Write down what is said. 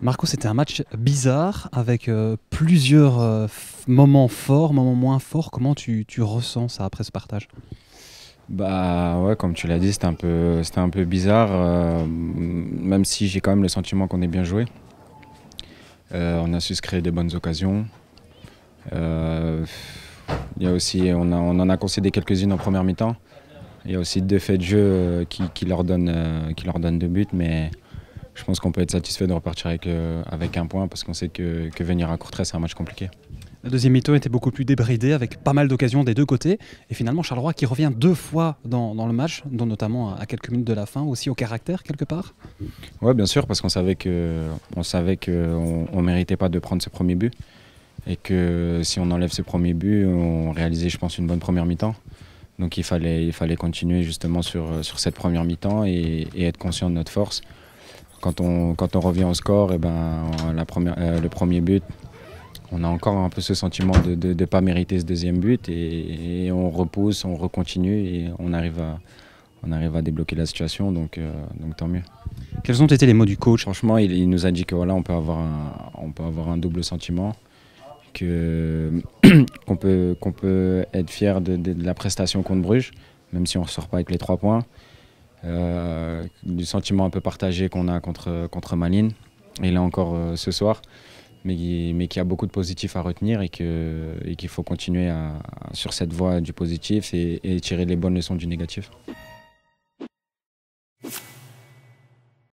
Marco, c'était un match bizarre avec plusieurs moments forts, moments moins forts. Comment tu ressens ça après ce partage? Bah ouais, comme tu l'as dit, c'était un peu bizarre, même si j'ai quand même le sentiment qu'on est bien joué. On a su se créer des bonnes occasions. Euh, il y a aussi, on en a concédé quelques-unes en première mi-temps. Il y a aussi deux faits de jeu qui leur donnent deux buts, mais je pense qu'on peut être satisfait de repartir avec un point parce qu'on sait que venir à Courtrai, c'est un match compliqué. La deuxième mi-temps était beaucoup plus débridée avec pas mal d'occasions des deux côtés. Et finalement, Charleroi qui revient deux fois dans le match, dont notamment à quelques minutes de la fin, aussi au caractère quelque part. Ouais, bien sûr, parce on savait on méritait pas de prendre ce premier but et que si on enlève ce premier but, on réalisait, je pense, une bonne première mi-temps. Donc il fallait continuer justement sur cette première mi-temps et être conscient de notre force. Quand on revient au score, et ben, le premier but, on a encore un peu ce sentiment de ne pas mériter ce deuxième but et on repousse, on recontinue et on arrive à débloquer la situation, donc tant mieux. Quels ont été les mots du coach? Franchement, il nous a dit que voilà, on peut avoir un double sentiment, que qu'on peut être fier de la prestation contre Bruges, même si on ne ressort pas avec les 3 points. Du sentiment un peu partagé qu'on a contre Malines, et là encore ce soir, mais qu'il y a beaucoup de positifs à retenir et qu'il faut continuer sur cette voie du positif et tirer les bonnes leçons du négatif.